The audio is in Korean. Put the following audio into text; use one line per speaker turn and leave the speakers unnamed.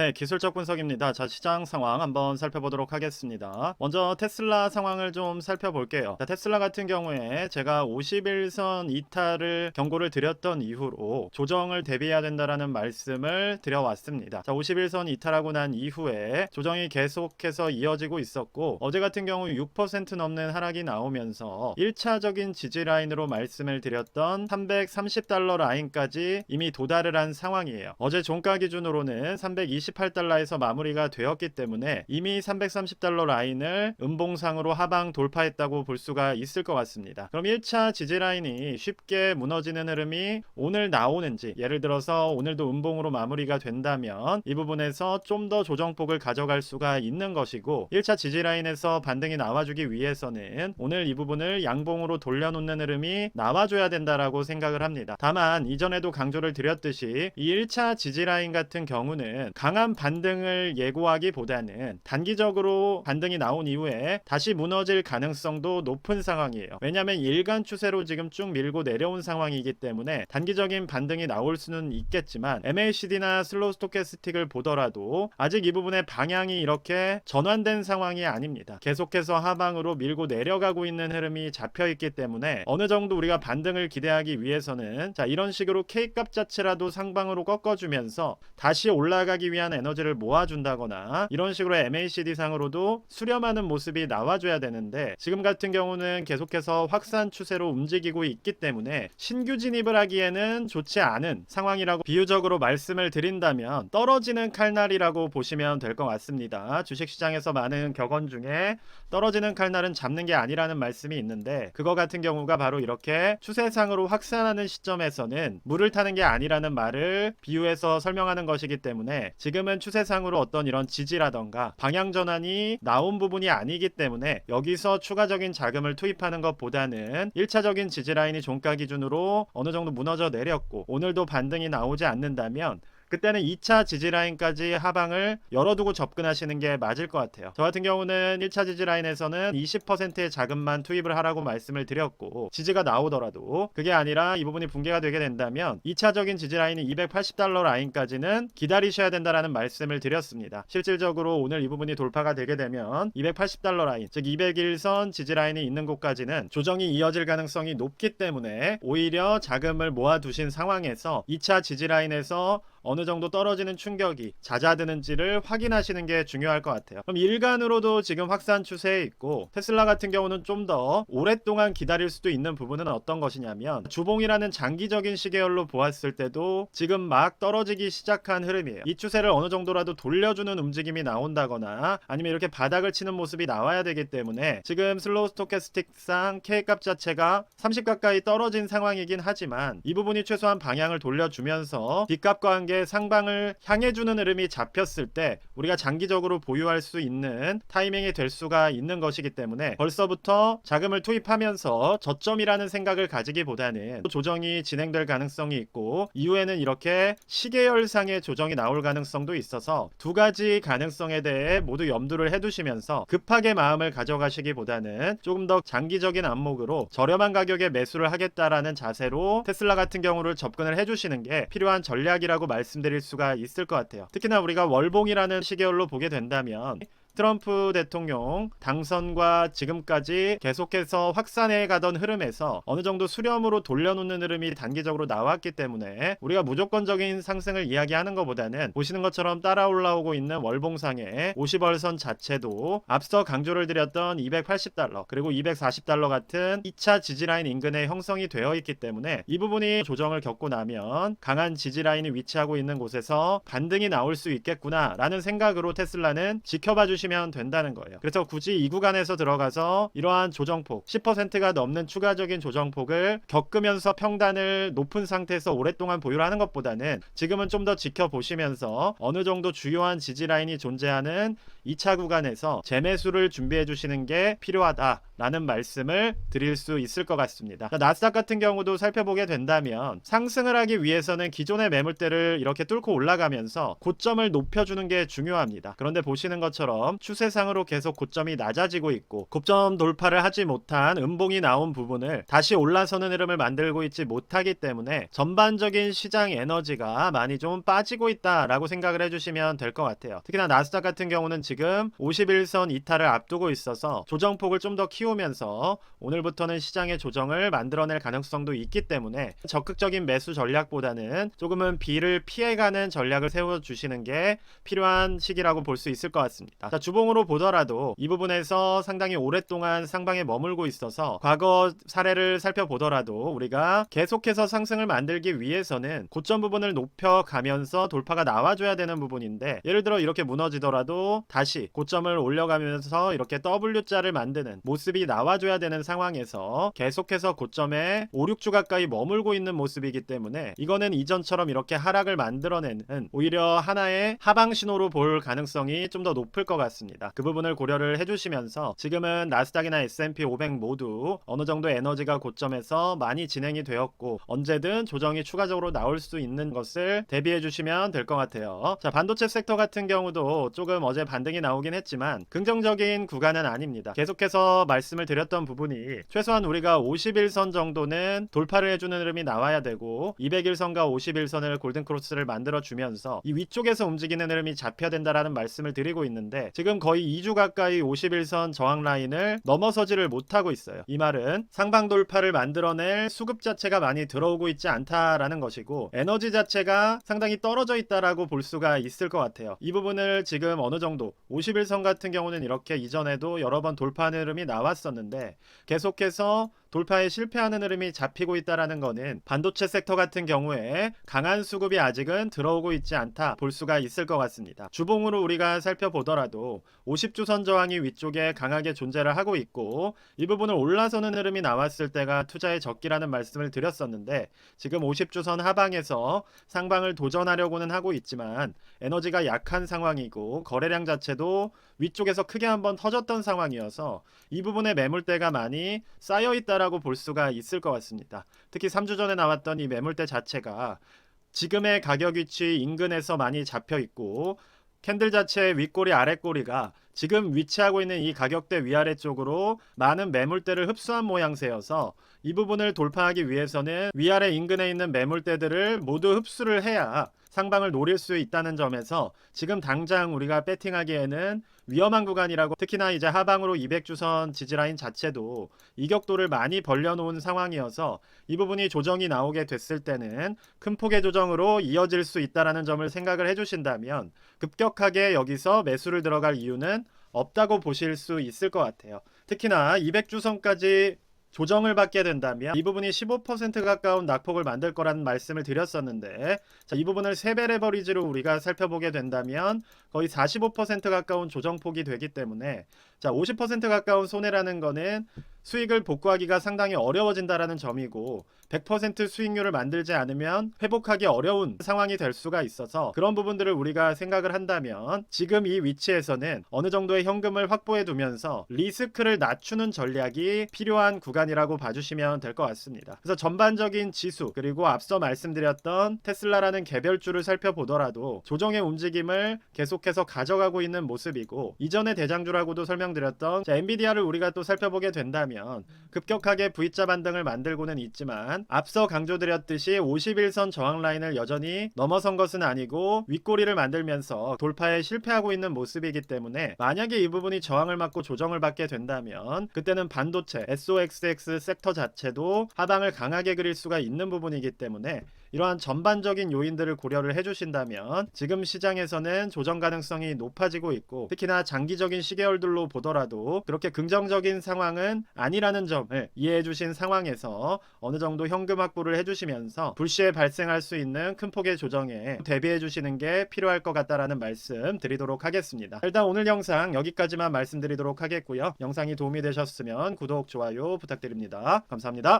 네, 기술적 분석입니다. 자, 시장 상황 한번 살펴보도록 하겠습니다. 먼저 테슬라 상황을 좀 살펴볼게요. 자, 테슬라 같은 경우에 제가 51선 이탈을 경고를 드렸던 이후로 조정을 대비해야 된다라는 말씀을 드려왔습니다. 자, 51선 이탈하고 난 이후에 조정이 계속해서 이어지고 있었고, 어제 같은 경우 6% 넘는 하락이 나오면서 1차적인 지지 라인으로 말씀을 드렸던 330달러 라인까지 이미 도달을 한 상황이에요. 어제 종가 기준으로는 328달러에서 마무리가 되었기 때문에 이미 330달러 라인을 음봉상으로 하방 돌파했다고 볼 수가 있을 것 같습니다. 그럼 1차 지지 라인이 쉽게 무너지는 흐름이 오늘 나오는지, 예를 들어서 오늘도 음봉으로 마무리가 된다면 이 부분에서 좀 더 조정폭을 가져갈 수가 있는 것이고, 1차 지지 라인에서 반등이 나와주기 위해서는 오늘 이 부분을 양봉으로 돌려놓는 흐름이 나와줘야 된다라고 생각을 합니다. 다만 이전에도 강조를 드렸듯이 이 1차 지지 라인 같은 경우는 강한 반등을 예고하기보다는 단기적으로 반등이 나온 이후에 다시 무너질 가능성도 높은 상황이에요. 왜냐하면 일간 추세로 지금 쭉 밀고 내려온 상황이기 때문에 단기적인 반등이 나올 수는 있겠지만 MACD나 슬로우 스토캐스틱을 보더라도 아직 이 부분의 방향이 이렇게 전환된 상황이 아닙니다. 계속해서 하방으로 밀고 내려가고 있는 흐름이 잡혀있기 때문에 어느 정도 우리가 반등을 기대하기 위해서는 자, 이런 식으로 K값 자체라도 상방으로 꺾어주면서 다시 올라가기 위한 에너지를 모아준다거나 이런 식으로 MACD 상으로도 수렴하는 모습이 나와줘야 되는데, 지금 같은 경우는 계속해서 확산 추세로 움직이고 있기 때문에 신규 진입을 하기에는 좋지 않은 상황이라고 비유적으로 말씀을 드린다면 떨어지는 칼날이라고 보시면 될 것 같습니다. 주식시장에서 많은 격언 중에 떨어지는 칼날은 잡는 게 아니라는 말씀이 있는데, 그거 같은 경우가 바로 이렇게 추세상으로 확산하는 시점에서는 물을 타는 게 아니라는 말을 비유해서 설명하는 것이기 때문에 지금은 추세상으로 어떤 이런 지지라던가 방향 전환이 나온 부분이 아니기 때문에 여기서 추가적인 자금을 투입하는 것보다는 1차적인 지지라인이 종가 기준으로 어느 정도 무너져 내렸고 오늘도 반등이 나오지 않는다면 그때는 2차 지지라인까지 하방을 열어두고 접근하시는 게 맞을 것 같아요. 저 같은 경우는 1차 지지라인에서는 20%의 자금만 투입을 하라고 말씀을 드렸고, 지지가 나오더라도 그게 아니라 이 부분이 붕괴가 되게 된다면 2차적인 지지라인이 280달러 라인까지는 기다리셔야 된다라는 말씀을 드렸습니다. 실질적으로 오늘 이 부분이 돌파가 되게 되면 280달러 라인, 즉 201선 지지라인이 있는 곳까지는 조정이 이어질 가능성이 높기 때문에 오히려 자금을 모아두신 상황에서 2차 지지라인에서 어느 정도 떨어지는 충격이 잦아드는지를 확인하시는 게 중요할 것 같아요. 그럼 일간으로도 지금 확산 추세에 있고, 테슬라 같은 경우는 좀 더 오랫동안 기다릴 수도 있는 부분은 어떤 것이냐면, 주봉이라는 장기적인 시계열로 보았을 때도 지금 막 떨어지기 시작한 흐름이에요. 이 추세를 어느 정도라도 돌려주는 움직임이 나온다거나 아니면 이렇게 바닥을 치는 모습이 나와야 되기 때문에 지금 슬로우 스토캐스틱상 K값 자체가 30 가까이 떨어진 상황이긴 하지만 이 부분이 최소한 방향을 돌려주면서 D값과 함께 상방을 향해주는 흐름이 잡혔을 때 우리가 장기적으로 보유할 수 있는 타이밍이 될 수가 있는 것이기 때문에 벌써부터 자금을 투입하면서 저점이라는 생각을 가지기보다는 조정이 진행될 가능성이 있고 이후에는 이렇게 시계열상의 조정이 나올 가능성도 있어서 두 가지 가능성에 대해 모두 염두를 해두시면서 급하게 마음을 가져가시기보다는 조금 더 장기적인 안목으로 저렴한 가격에 매수를 하겠다라는 자세로 테슬라 같은 경우를 접근을 해주시는 게 필요한 전략이라고 말씀드릴 수가 있을 것 같아요. 특히나 우리가 월봉이라는 시계열로 보게 된다면 트럼프 대통령 당선과 지금까지 계속해서 확산해 가던 흐름에서 어느 정도 수렴으로 돌려놓는 흐름이 단기적으로 나왔기 때문에 우리가 무조건적인 상승을 이야기하는 것보다는 보시는 것처럼 따라 올라오고 있는 월봉상의 50월선 자체도 앞서 강조를 드렸던 280달러 그리고 240달러 같은 2차 지지라인 인근에 형성이 되어 있기 때문에 이 부분이 조정을 겪고 나면 강한 지지라인이 위치하고 있는 곳에서 반등이 나올 수 있겠구나 라는 생각으로 테슬라는 지켜봐 주시면 된다는 거예요. 그래서 굳이 이 구간에서 들어가서 이러한 조정폭 10%가 넘는 추가적인 조정폭을 겪으면서 평단을 높은 상태에서 오랫동안 보유를 하는 것보다는 지금은 좀 더 지켜보시면서 어느 정도 주요한 지지라인이 존재하는 2차 구간에서 재매수를 준비해 주시는 게 필요하다라는 말씀을 드릴 수 있을 것 같습니다. 나스닥 같은 경우도 살펴보게 된다면 상승을 하기 위해서는 기존의 매물대를 이렇게 뚫고 올라가면서 고점을 높여주는 게 중요합니다. 그런데 보시는 것처럼 추세상으로 계속 고점이 낮아지고 있고 고점 돌파를 하지 못한 음봉이 나온 부분을 다시 올라서는 흐름을 만들고 있지 못하기 때문에 전반적인 시장 에너지가 많이 좀 빠지고 있다라고 생각을 해주시면 될 것 같아요. 특히나 나스닥 같은 경우는 지금 51선 이탈을 앞두고 있어서 조정폭을 좀 더 키우면서 오늘부터는 시장의 조정을 만들어낼 가능성도 있기 때문에 적극적인 매수 전략보다는 조금은 비를 피해가는 전략을 세워주시는 게 필요한 시기라고 볼 수 있을 것 같습니다. 자, 주봉으로 보더라도 이 부분에서 상당히 오랫동안 상방에 머물고 있어서 과거 사례를 살펴보더라도 우리가 계속해서 상승을 만들기 위해서는 고점 부분을 높여가면서 돌파가 나와줘야 되는 부분인데, 예를 들어 이렇게 무너지더라도 다시 고점을 올려가면서 이렇게 W자를 만드는 모습이 나와줘야 되는 상황에서 계속해서 고점에 5, 6주 가까이 머물고 있는 모습이기 때문에 이거는 이전처럼 이렇게 하락을 만들어내는 오히려 하나의 하방 신호로 볼 가능성이 좀 더 높을 것 같습니다. 그 부분을 고려를 해주시면서 지금은 나스닥이나 S&P 500 모두 어느 정도 에너지가 고점에서 많이 진행이 되었고 언제든 조정이 추가적으로 나올 수 있는 것을 대비해 주시면 될 것 같아요. 자, 반도체 섹터 같은 경우도 조금 어제 반등이 나오긴 했지만 긍정적인 구간은 아닙니다. 계속해서 말씀을 드렸던 부분이 최소한 우리가 51선 정도는 돌파를 해주는 흐름이 나와야 되고 200일선과 51선을 골든크로스를 만들어주면서 이 위쪽에서 움직이는 흐름이 잡혀야 된다라는 말씀을 드리고 있는데 지금 거의 2주 가까이 51선 저항 라인을 넘어서지를 못하고 있어요. 이 말은 상방 돌파를 만들어낼 수급 자체가 많이 들어오고 있지 않다라는 것이고 에너지 자체가 상당히 떨어져 있다라고 볼 수가 있을 것 같아요. 이 부분을 지금 어느 정도 51선 같은 경우는 이렇게 이전에도 여러 번 돌파하는 흐름이 나왔었는데 계속해서 돌파에 실패하는 흐름이 잡히고 있다라는 거는 반도체 섹터 같은 경우에 강한 수급이 아직은 들어오고 있지 않다 볼 수가 있을 것 같습니다. 주봉으로 우리가 살펴보더라도 50주선 저항이 위쪽에 강하게 존재를 하고 있고 이 부분을 올라서는 흐름이 나왔을 때가 투자의 적기라는 말씀을 드렸었는데 지금 50주선 하방에서 상방을 도전하려고는 하고 있지만 에너지가 약한 상황이고 거래량 자체도 위쪽에서 크게 한번 터졌던 상황이어서 이 부분에 매물대가 많이 쌓여 있다라고 볼 수가 있을 것 같습니다. 특히 3주 전에 나왔던 이 매물대 자체가 지금의 가격 위치 인근에서 많이 잡혀 있고 캔들 자체의 윗꼬리 아랫꼬리가 지금 위치하고 있는 이 가격대 위아래 쪽으로 많은 매물대를 흡수한 모양새여서 이 부분을 돌파하기 위해서는 위아래 인근에 있는 매물대들을 모두 흡수를 해야 상방을 노릴 수 있다는 점에서 지금 당장 우리가 배팅하기에는 위험한 구간이라고, 특히나 이제 하방으로 200주선 지지라인 자체도 이격도를 많이 벌려놓은 상황이어서 이 부분이 조정이 나오게 됐을 때는 큰 폭의 조정으로 이어질 수 있다는 점을 생각을 해주신다면 급격하게 여기서 매수를 들어갈 이유는 없다고 보실 수 있을 것 같아요. 특히나 200주선까지 조정을 받게 된다면 이 부분이 15% 가까운 낙폭을 만들 거라는 말씀을 드렸었는데, 자, 이 부분을 3배 레버리지로 우리가 살펴보게 된다면 거의 45% 가까운 조정폭이 되기 때문에, 자, 50% 가까운 손해라는 거는 수익을 복구하기가 상당히 어려워진다라는 점이고 100% 수익률을 만들지 않으면 회복하기 어려운 상황이 될 수가 있어서 그런 부분들을 우리가 생각을 한다면 지금 이 위치에서는 어느 정도의 현금을 확보해 두면서 리스크를 낮추는 전략이 필요한 구간이라고 봐주시면 될 것 같습니다. 그래서 전반적인 지수 그리고 앞서 말씀드렸던 테슬라라는 개별주를 살펴보더라도 조정의 움직임을 계속해서 가져가고 있는 모습이고, 이전의 대장주라고도 설명드렸던 엔비디아를 우리가 또 살펴보게 된다면 급격하게 V자 반등을 만들고는 있지만 앞서 강조드렸듯이 51선 저항 라인을 여전히 넘어선 것은 아니고 윗꼬리를 만들면서 돌파에 실패하고 있는 모습이기 때문에 만약에 이 부분이 저항을 맞고 조정을 받게 된다면 그때는 반도체 SOXX 섹터 자체도 하방을 강하게 그릴 수가 있는 부분이기 때문에 이러한 전반적인 요인들을 고려를 해주신다면 지금 시장에서는 조정 가능성이 높아지고 있고, 특히나 장기적인 시계열들로 보더라도 그렇게 긍정적인 상황은 아니라는 점을 이해해 주신 상황에서 어느 정도 현금 확보를 해주시면서 불시에 발생할 수 있는 큰 폭의 조정에 대비해 주시는 게 필요할 것 같다라는 말씀 드리도록 하겠습니다. 일단 오늘 영상 여기까지만 말씀드리도록 하겠고요. 영상이 도움이 되셨으면 구독, 좋아요 부탁드립니다. 감사합니다.